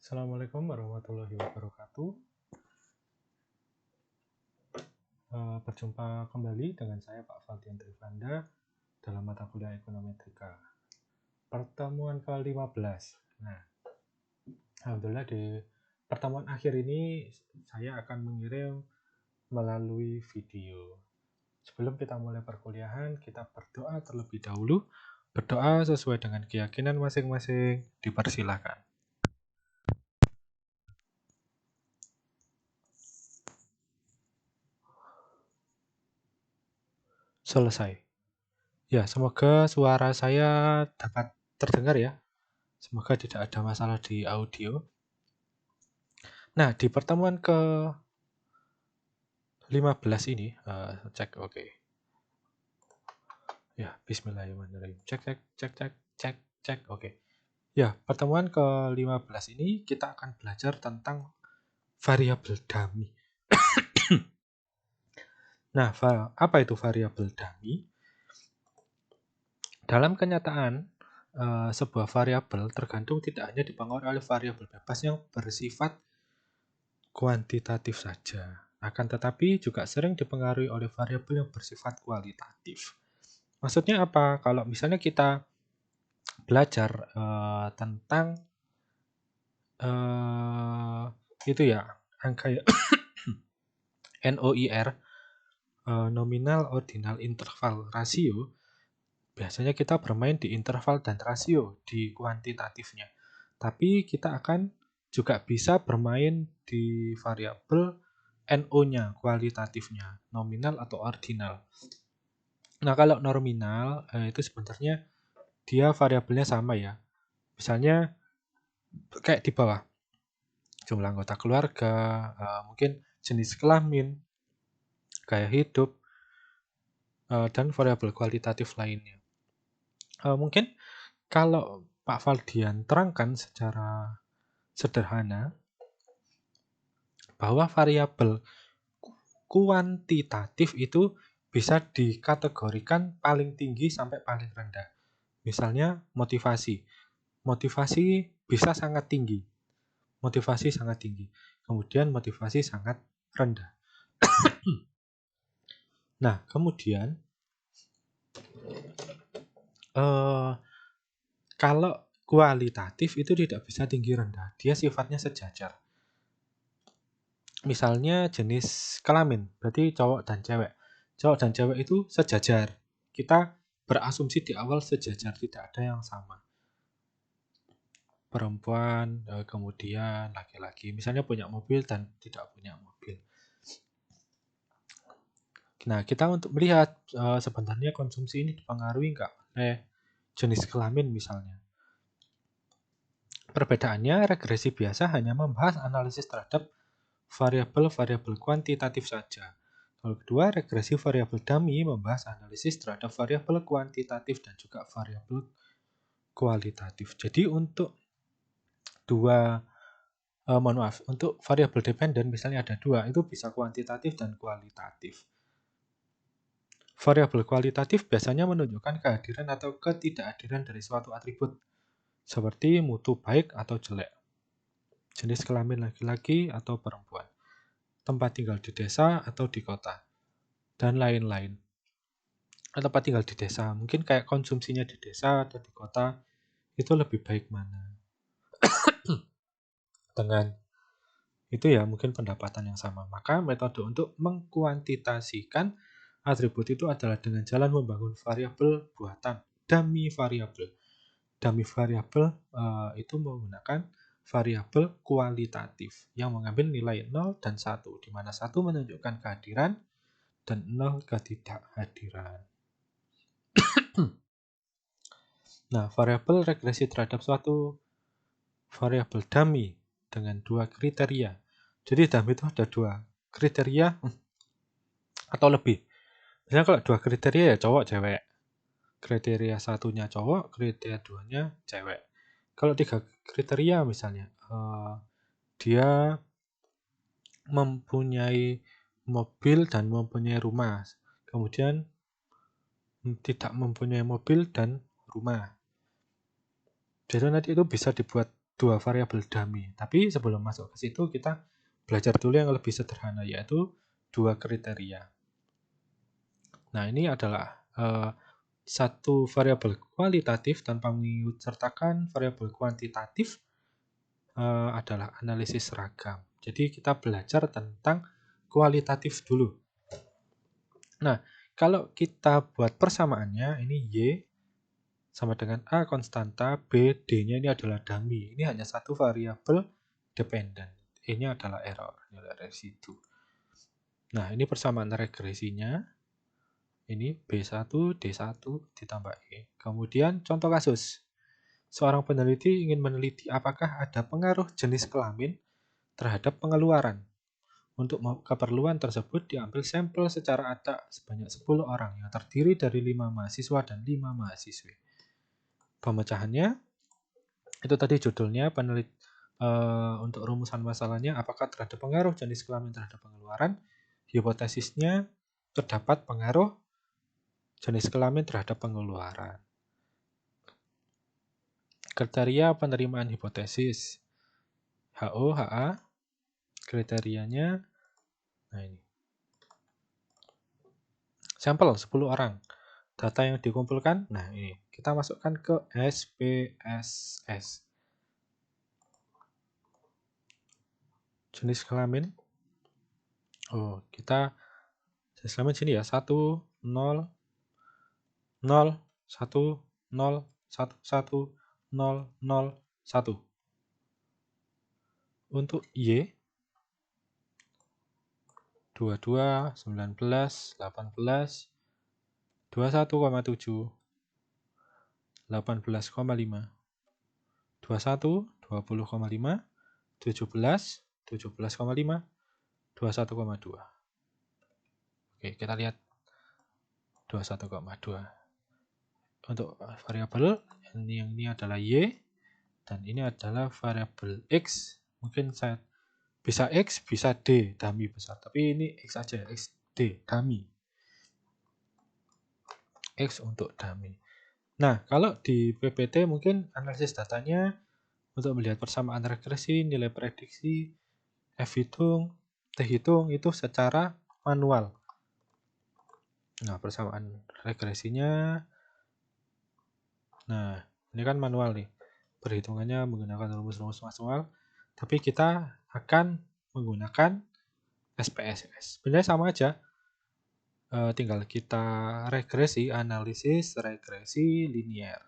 Assalamualaikum warahmatullahi wabarakatuh. Berjumpa kembali dengan saya Pak Valdian Trivanda dalam mata kuliah Ekonometrika. Pertemuan ke-15. Nah, alhamdulillah di pertemuan akhir ini saya akan mengirim melalui video. Sebelum kita mulai perkuliahan, kita berdoa terlebih dahulu. Berdoa sesuai dengan keyakinan masing-masing. Dipersilakan. Selesai. Ya, semoga suara saya dapat terdengar ya. Semoga tidak ada masalah di audio. Nah, di pertemuan ke-15 ini, cek oke. Ya, bismillahirrahmanirrahim. Cek, oke. Ya, pertemuan ke-15 ini kita akan belajar tentang variabel dummy. Nah, apa itu variabel dummy? Dalam kenyataan, sebuah variabel tergantung tidak hanya dipengaruhi oleh variabel bebas yang bersifat kuantitatif saja, akan tetapi juga sering dipengaruhi oleh variabel yang bersifat kualitatif. Maksudnya apa? Kalau misalnya kita belajar tentang itu ya, angka ya, NOIR, nominal ordinal interval rasio, biasanya kita bermain di interval dan rasio di kuantitatifnya. Tapi kita akan juga bisa bermain di variabel NO-nya, kualitatifnya, nominal atau ordinal. Nah, kalau nominal itu sebenarnya dia variabelnya sama ya. Misalnya kayak di bawah, jumlah anggota keluarga, mungkin jenis kelamin, gaya hidup, dan variabel kualitatif lainnya. Mungkin kalau Pak Valdian terangkan secara sederhana bahwa variabel kuantitatif itu bisa dikategorikan paling tinggi sampai paling rendah. Misalnya motivasi. Motivasi bisa sangat tinggi. Motivasi sangat tinggi. Kemudian motivasi sangat rendah. Nah, kemudian kalau kualitatif itu tidak bisa tinggi rendah. Dia sifatnya sejajar. Misalnya jenis kelamin, berarti cowok dan cewek. Cowok dan cewek itu sejajar. Kita berasumsi di awal sejajar, tidak ada yang sama. Perempuan, kemudian laki-laki. Misalnya punya mobil dan tidak punya mobil. Nah, kita untuk melihat sebenarnya konsumsi ini dipengaruhi nggak oleh jenis kelamin misalnya. Perbedaannya, regresi biasa hanya membahas analisis terhadap variabel-variabel kuantitatif saja. Kalau kedua, regresi variabel dummy membahas analisis terhadap variabel kuantitatif dan juga variabel kualitatif. Jadi untuk untuk variabel dependen misalnya ada dua, itu bisa kuantitatif dan kualitatif. Variabel kualitatif biasanya menunjukkan kehadiran atau ketidakhadiran dari suatu atribut, seperti mutu baik atau jelek, jenis kelamin laki-laki atau perempuan, tempat tinggal di desa atau di kota, dan lain-lain. Tempat tinggal di desa, mungkin kayak konsumsinya di desa atau di kota, itu lebih baik mana. Dengan itu ya mungkin pendapatan yang sama. Maka metode untuk mengkuantitasikan atribut itu adalah dengan jalan membangun variabel buatan, dummy variabel. Dummy variabel itu menggunakan variabel kualitatif yang mengambil nilai 0 dan 1, di mana 1 menunjukkan kehadiran dan 0 ketidakhadiran. Nah, variabel regresi terhadap suatu variabel dummy dengan dua kriteria. Jadi dummy itu ada dua kriteria atau lebih. Misalnya kalau dua kriteria ya cowok cewek. Kriteria satunya cowok, kriteria duanya cewek. Kalau tiga kriteria misalnya, dia mempunyai mobil dan mempunyai rumah. Kemudian tidak mempunyai mobil dan rumah. Jadi nanti itu bisa dibuat dua variabel dummy. Tapi sebelum masuk ke situ, kita belajar dulu yang lebih sederhana, yaitu dua kriteria. Nah, ini adalah satu variabel kualitatif tanpa mengikutsertakan variabel kuantitatif adalah analisis seragam. Jadi kita belajar tentang kualitatif dulu. Nah, kalau kita buat persamaannya, ini Y sama dengan A konstanta, B, D-nya ini adalah dummy. Ini hanya satu variabel dependent. Ini adalah error, nilai residu. Nah, ini persamaan regresinya. Ini B1, D1 ditambah E. Kemudian contoh kasus. Seorang peneliti ingin meneliti apakah ada pengaruh jenis kelamin terhadap pengeluaran. Untuk keperluan tersebut diambil sampel secara acak sebanyak 10 orang yang terdiri dari 5 mahasiswa dan 5 mahasiswi. Pemecahannya, itu tadi judulnya, untuk rumusan masalahnya, apakah terhadap pengaruh jenis kelamin terhadap pengeluaran. Hipotesisnya, terdapat pengaruh jenis kelamin terhadap pengeluaran. Kriteria penerimaan hipotesis. HO, HA, kriterianya, nah ini. Sampel 10 orang. Data yang dikumpulkan, nah ini. Kita masukkan ke SPSS. Jenis kelamin. Oh, kita jenis kelamin sini ya. 1, 0, 0, 1, 0, 1, 1, 0, 0, 1. Untuk Y, 22, 19, 18, 21,7, 18,5, 21, 20,5, 17, 17,5, 21,2. Oke, kita lihat 21,2. Untuk variabel ini adalah Y dan ini adalah variabel X. Mungkin saya bisa X, bisa D, dummy besar. Tapi ini X aja, X, D, dummy. X untuk dummy. Nah, kalau di PPT mungkin analisis datanya untuk melihat persamaan regresi, nilai prediksi, F hitung, T hitung itu secara manual. Nah, persamaan regresinya, nah ini kan manual nih. Perhitungannya menggunakan rumus-rumus manual, tapi kita akan menggunakan SPSS. Sebenarnya sama aja. Tinggal kita regresi, analisis regresi linier.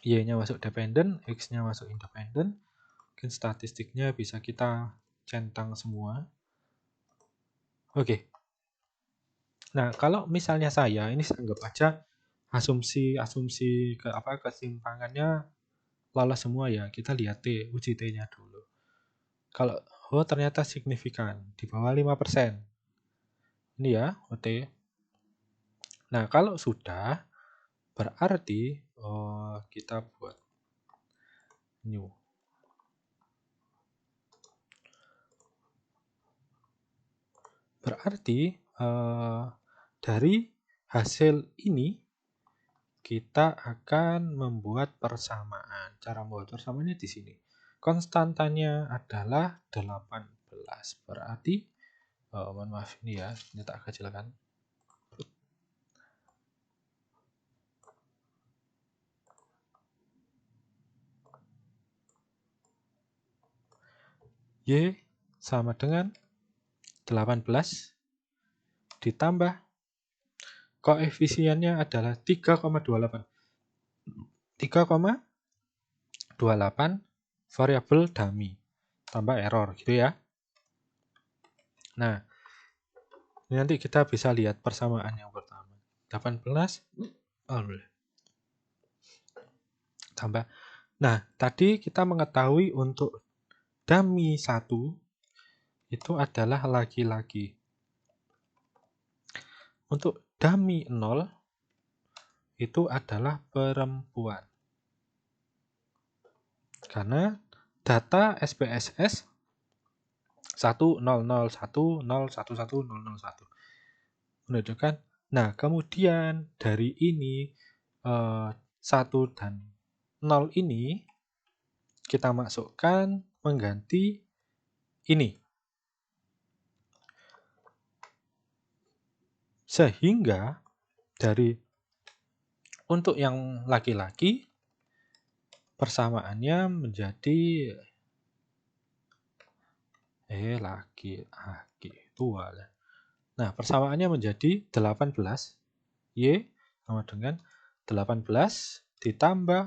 Y-nya masuk dependent, X-nya masuk independent. Mungkin statistiknya bisa kita centang semua. Oke. Nah, kalau misalnya saya, ini anggap aja asumsi kesimpangannya lolos semua ya. Kita lihat uji T-nya dulu. Kalau ternyata signifikan di bawah 5%. Ini ya, OT. Nah, kalau sudah berarti kita buat new. Berarti dari hasil ini kita akan membuat persamaan. Cara membuat persamaannya di sini. Konstantanya adalah 18. Berarti, mohon maaf ini ya, ini tak kecilkan. Y sama dengan 18 ditambah koefisiennya adalah 3,28. 3,28 variabel dummy tambah error gitu ya. Nah, ini nanti kita bisa lihat persamaan yang pertama. 18 tambah. Nah, tadi kita mengetahui untuk dummy 1 itu adalah laki-laki. Untuk dummy 0 itu adalah perempuan. Karena data SPSS 10010110001 menunjukkan. Nah, kemudian dari ini 1 dan 0 ini kita masukkan mengganti ini. Sehingga untuk yang laki-laki persamaannya menjadi laki-laki tua. Nah, persamaannya menjadi 18 Y sama dengan 18 ditambah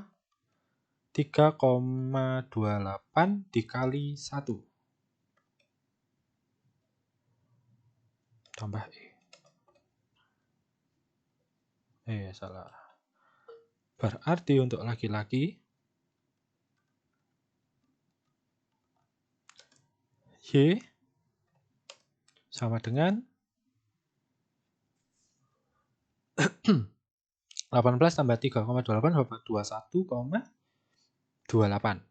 3,28 dikali 1 tambah salah. Berarti untuk laki-laki Y sama dengan 18 tambah 3,28 dapat 21,28.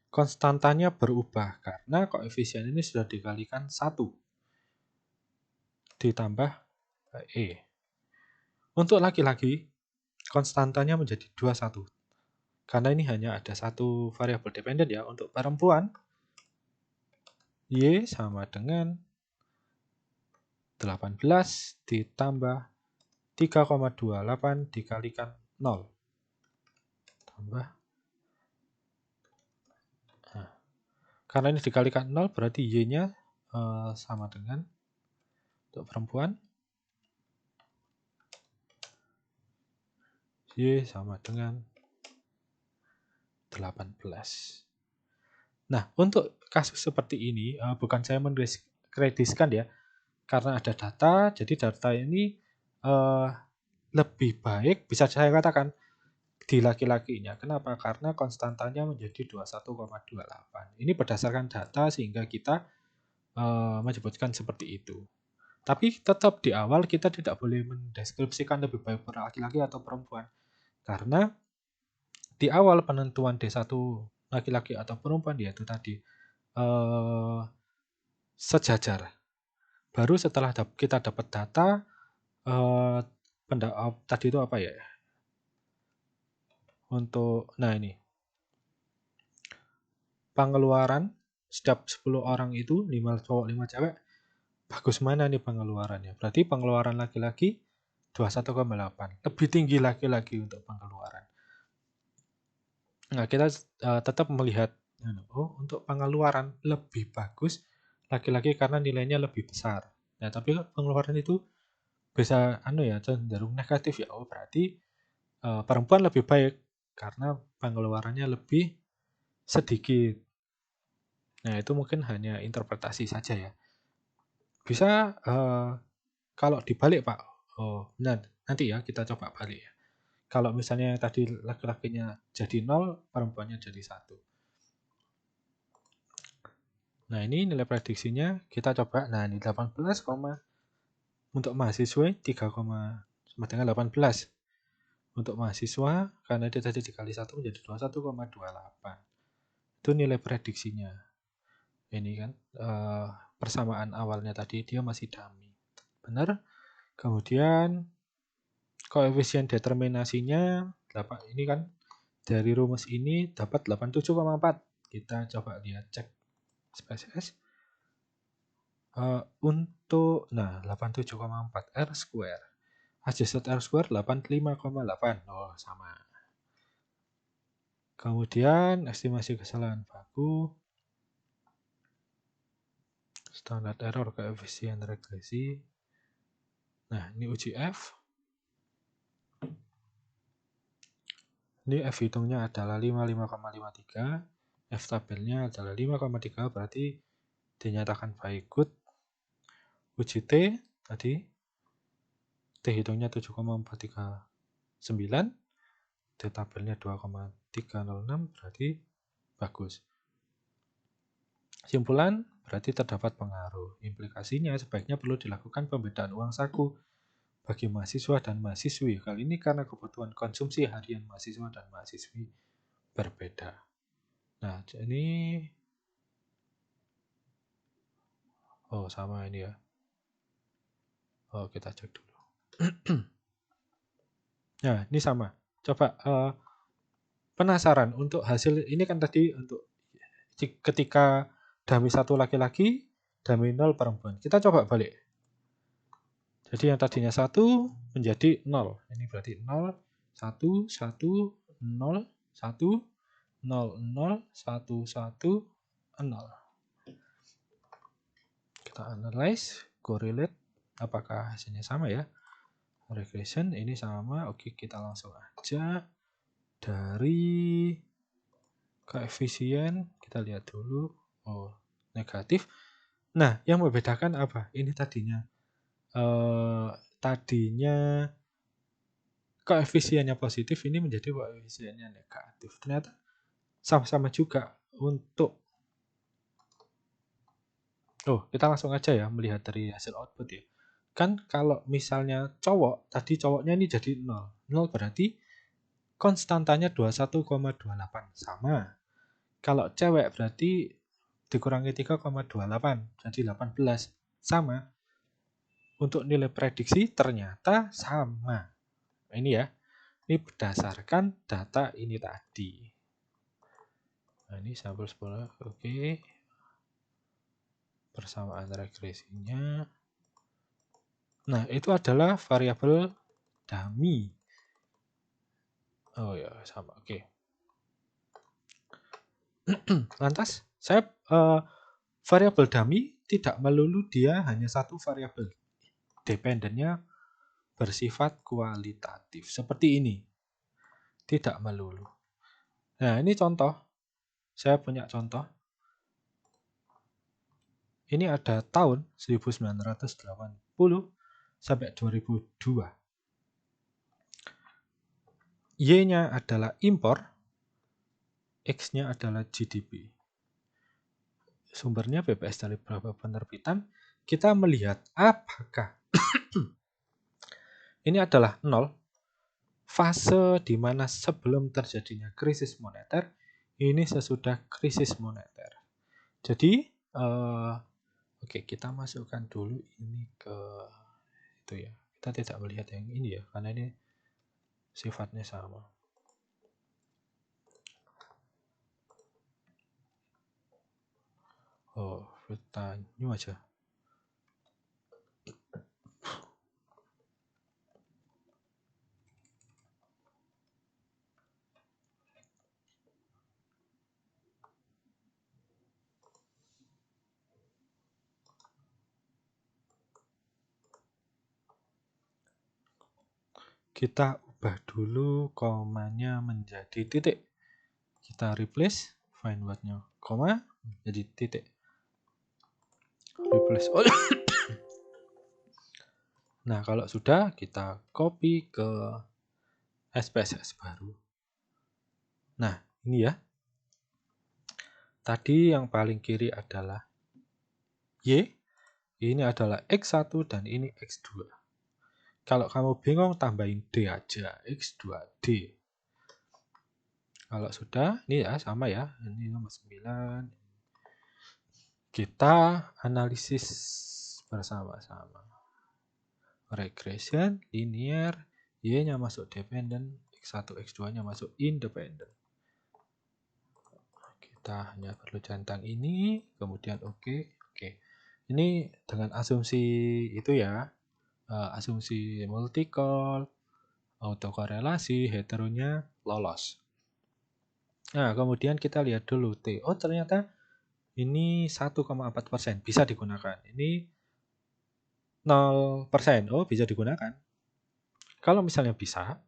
Konstantanya berubah karena koefisien ini sudah dikalikan 1 ditambah E. Untuk laki-laki konstantanya menjadi 21. Karena ini hanya ada satu variabel dependen ya. Untuk perempuan Y sama dengan 18 ditambah 3,28 dikalikan 0. Tambah. Nah, karena ini dikalikan 0 berarti Y-nya sama dengan untuk perempuan Y sama dengan 18. Nah, untuk kasus seperti ini bukan saya mendiskreditkan ya. Karena ada data, jadi data ini lebih baik bisa saya katakan di laki-lakinya. Kenapa? Karena konstantanya menjadi 21,28. Ini berdasarkan data sehingga kita menyebutkan seperti itu. Tapi tetap di awal kita tidak boleh mendeskripsikan lebih baik laki-laki atau perempuan. Karena di awal penentuan D1 laki-laki atau perempuan yaitu tadi sejajar. Baru setelah kita dapat data tadi itu apa ya? Nah ini. Pengeluaran setiap 10 orang itu 5 cowok 5 cewek. Bagus mana nih pengeluarannya? Berarti pengeluaran laki-laki 21,8. Lebih tinggi laki-laki untuk pengeluaran. Nah, kita tetap melihat untuk pengeluaran lebih bagus laki-laki karena nilainya lebih besar. Nah, tapi pengeluaran itu bisa cenderung negatif ya. Berarti perempuan lebih baik karena pengeluarannya lebih sedikit. Nah, itu mungkin hanya interpretasi saja ya. Bisa kalau dibalik Pak. Nanti ya kita coba balik ya. Kalau misalnya tadi laki-lakinya jadi 0, perempuannya jadi 1. Nah, ini nilai prediksinya kita coba. Nah, ini 18, untuk mahasiswa 3, sama dengan 18. Untuk mahasiswa, karena dia tadi dikali 1 menjadi 21,28. Itu nilai prediksinya. Ini kan persamaan awalnya tadi dia masih dummy. Benar? Kemudian koefisien determinasinya ini kan dari rumus ini dapat 87,4. Kita coba lihat cek spesies. Untuk 87,4 R square. Adjusted R square 85,8. Sama. Kemudian estimasi kesalahan baku. Standard error koefisien regresi. Nah, ini uji F. Ini F hitungnya adalah 55,53. F tabelnya adalah 5,3 berarti dinyatakan baik good. Uji T tadi T hitungnya 7,439. T tabelnya 2,306 berarti bagus. Simpulan berarti terdapat pengaruh. Implikasinya sebaiknya perlu dilakukan pembedaan uang saku bagi mahasiswa dan mahasiswi. Kali ini karena kebutuhan konsumsi harian mahasiswa dan mahasiswi berbeda. Nah, ini sama ini ya. Kita cek dulu. Nah, ini sama. Coba penasaran untuk hasil ini kan tadi untuk ketika dummy 1 laki-laki, dummy 0 perempuan. Kita coba balik. Jadi yang tadinya 1 menjadi 0. Ini berarti 0, 1, 1, 0, 1, 0, 0, 1, 1, 0. Kita analyze, correlate, apakah hasilnya sama ya? Regression ini sama. Oke, kita langsung aja dari koefisien kita lihat dulu. Oh, negatif. Nah, yang membedakan apa? Ini tadinya koefisiennya positif, ini menjadi koefisiennya negatif. Ternyata sama-sama juga untuk kita langsung aja ya melihat dari hasil output ya. Kan kalau misalnya cowok, tadi cowoknya ini jadi 0. 0 berarti konstantanya 21,28 sama. Kalau cewek berarti dikurangi 3,28 jadi 18 sama. Untuk nilai prediksi ternyata sama. Ini ya. Ini berdasarkan data ini tadi. Nah, ini sampel 10. Oke. Persamaan regresinya. Nah, itu adalah variabel dummy. Oh ya, sama. Oke. Lantas, saya variabel dummy tidak melulu dia hanya satu variabel. Dependennya bersifat kualitatif. Seperti ini. Tidak melulu. Nah, ini contoh. Saya punya contoh. Ini ada tahun 1980 sampai 2002. Y-nya adalah impor, X-nya adalah GDP. Sumbernya BPS dari beberapa penerbitan. Kita melihat apakah ini adalah 0, fase di mana sebelum terjadinya krisis moneter, ini sesudah krisis moneter. Jadi, oke, kita masukkan dulu ini ke itu ya. Kita tidak melihat yang ini ya, karena ini sifatnya sama. Kita new aja. Kita ubah dulu komanya menjadi titik. Kita replace, find what-nya koma, jadi titik. Replace. Nah, kalau sudah, kita copy ke SPSS baru. Nah, ini ya. Tadi yang paling kiri adalah Y, ini adalah X1 dan ini X2. Kalau kamu bingung, tambahin D aja, X2D. Kalau sudah, ini ya sama ya, ini nomor 9. Kita analisis bersama-sama. Regression, linear, Y-nya masuk dependent, X1, X2-nya masuk independent. Kita hanya perlu centang ini, kemudian oke. Ini dengan asumsi itu ya, asumsi multi-call, autokorelasi, heteronya lolos. Nah, kemudian kita lihat dulu T. Oh, ternyata ini 1,4%, bisa digunakan. Ini 0%, oh bisa digunakan. Kalau misalnya bisa,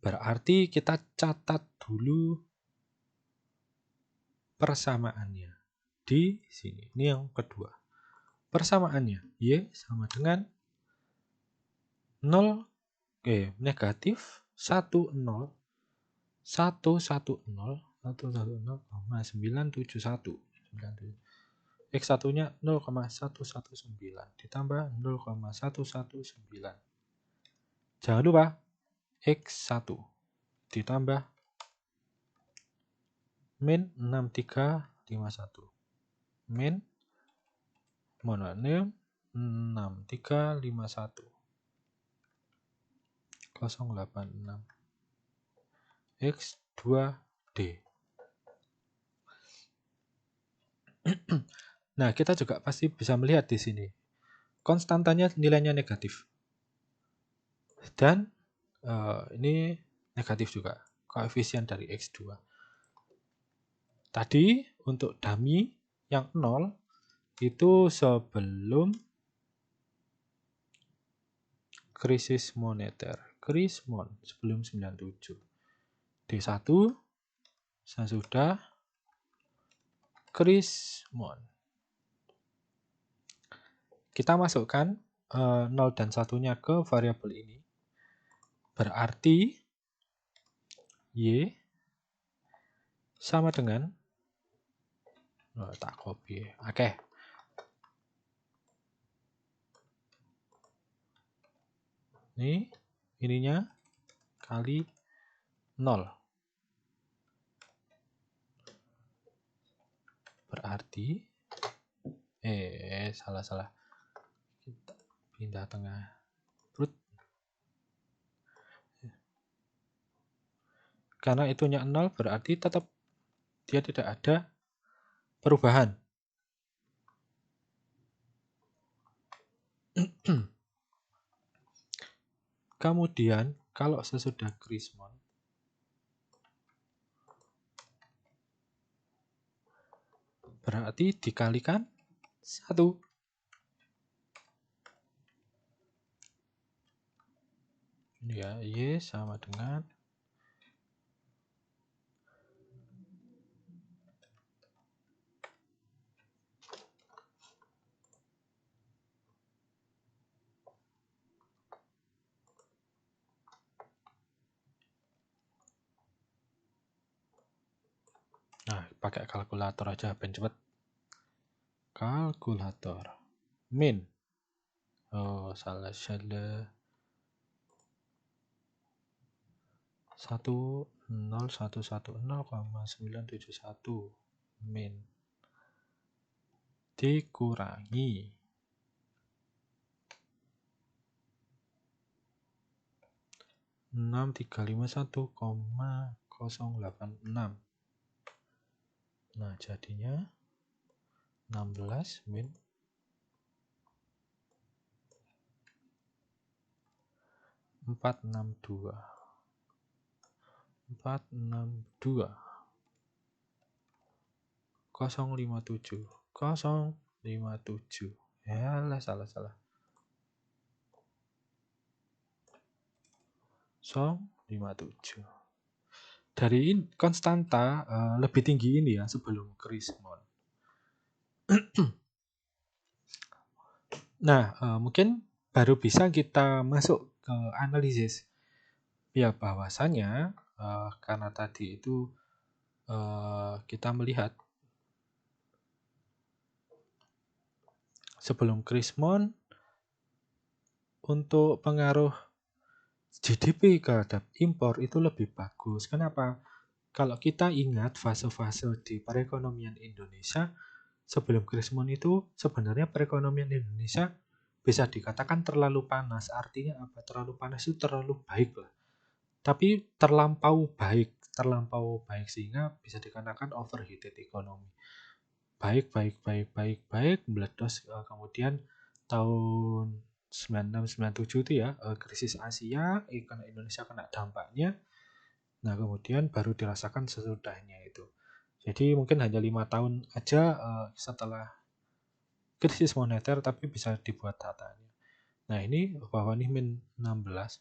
berarti kita catat dulu persamaannya di sini. Ini yang kedua. Persamaannya Y sama dengan 0, negatif 1, 0, 1, 1, 0, 1, 1, 0,971. X1-nya 0,119 ditambah 0,119. Jangan lupa X1 ditambah min 6351. Min 6351. 086. X2D. Nah, kita juga pasti bisa melihat di sini. Konstantanya nilainya negatif. Dan ini negatif juga. Koefisien dari X2. Tadi untuk dummy yang 0 itu sebelum krisis moneter. Krismon sebelum 97. D1 sesudah Krismon. Kita masukkan 0 dan 1-nya ke variabel ini. Berarti Y sama dengan tak copy. Oke. Ini ininya kali 0. Berarti salah. Kita pindah tengah. Karena itunya 0 berarti tetap dia tidak ada perubahan. Kemudian kalau sesudah Krismon berarti dikalikan 1. Ini ya, Y sama dengan pakai kalkulator aja ben cepet. Kalkulator. Min. Salah. 10110,971 min dikurangi 6351,086. Nah, jadinya 16 min 462 057 yalah salah 057. Dari konstanta lebih tinggi ini ya sebelum Krismon. Nah, mungkin baru bisa kita masuk ke analisis. Ya, bahwasanya karena tadi itu kita melihat sebelum Krismon untuk pengaruh GDP terhadap impor itu lebih bagus. Kenapa? Kalau kita ingat fase-fase di perekonomian Indonesia sebelum Krismon itu sebenarnya perekonomian Indonesia bisa dikatakan terlalu panas. Artinya apa? Terlalu panas itu terlalu baik lah. Tapi terlampau baik sehingga bisa dikatakan overheated ekonomi. Baik, meledos. Kemudian tahun 96-97 itu ya, krisis Asia, karena Indonesia kena dampaknya. Nah, kemudian baru dirasakan sesudahnya itu. Jadi mungkin hanya 5 tahun aja setelah krisis moneter, tapi bisa dibuat datanya. Nah, ini bahwa ini min 16.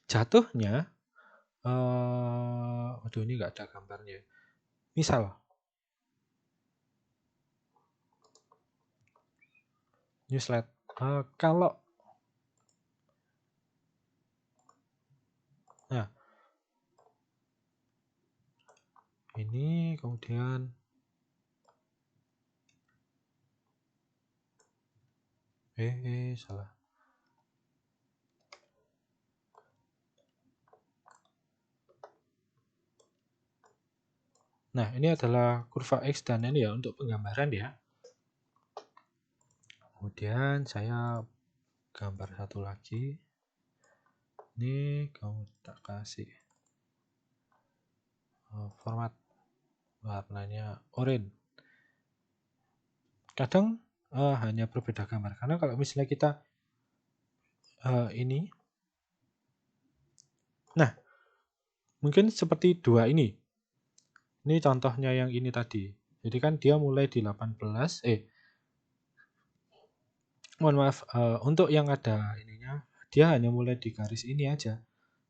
Jatuhnya, ini nggak ada gambarnya. Misal, new slide. Kalau ini kemudian salah. Nah, ini adalah kurva X dan ini ya untuk penggambaran ya. Kemudian saya gambar satu lagi. Ini kamu tak kasih. format warnanya oranye. Kadang hanya berbeda gambar, karena kalau misalnya kita ini, nah mungkin seperti dua ini contohnya yang ini tadi. Jadi kan dia mulai di 18, mohon maaf, untuk yang ada ininya, dia hanya mulai di garis ini aja.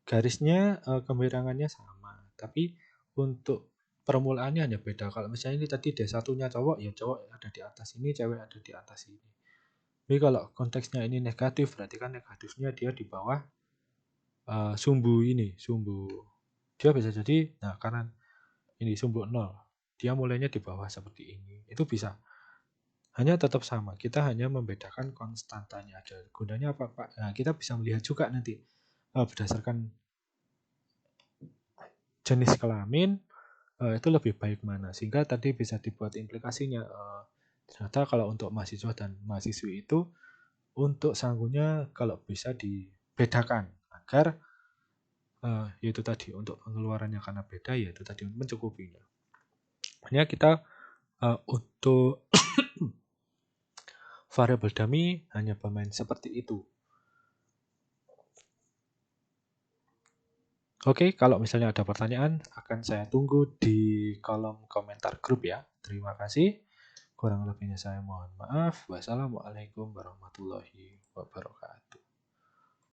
Garisnya, kemiringannya sama, tapi untuk permulaannya hanya beda. Kalau misalnya ini tadi D1-nya cowok, ya cowok ada di atas ini, cewek ada di atas ini. Tapi kalau konteksnya ini negatif, berarti kan negatifnya dia di bawah sumbu ini, sumbu. Dia bisa jadi, nah karena ini sumbu 0, dia mulainya di bawah seperti ini. Itu bisa. Hanya tetap sama, kita hanya membedakan konstantanya aja. Gunanya apa, Pak? Nah, kita bisa melihat juga nanti berdasarkan jenis kelamin, itu lebih baik mana. Sehingga tadi bisa dibuat implikasinya. Ternyata kalau untuk mahasiswa dan mahasiswi itu, untuk sanggunya kalau bisa dibedakan agar yaitu tadi untuk pengeluarannya karena beda, yaitu tadi mencukupinya. Hanya kita untuk variabel dummy hanya bermain seperti itu. Oke, kalau misalnya ada pertanyaan, akan saya tunggu di kolom komentar grup ya. Terima kasih. Kurang lebihnya saya mohon maaf. Wassalamualaikum warahmatullahi wabarakatuh.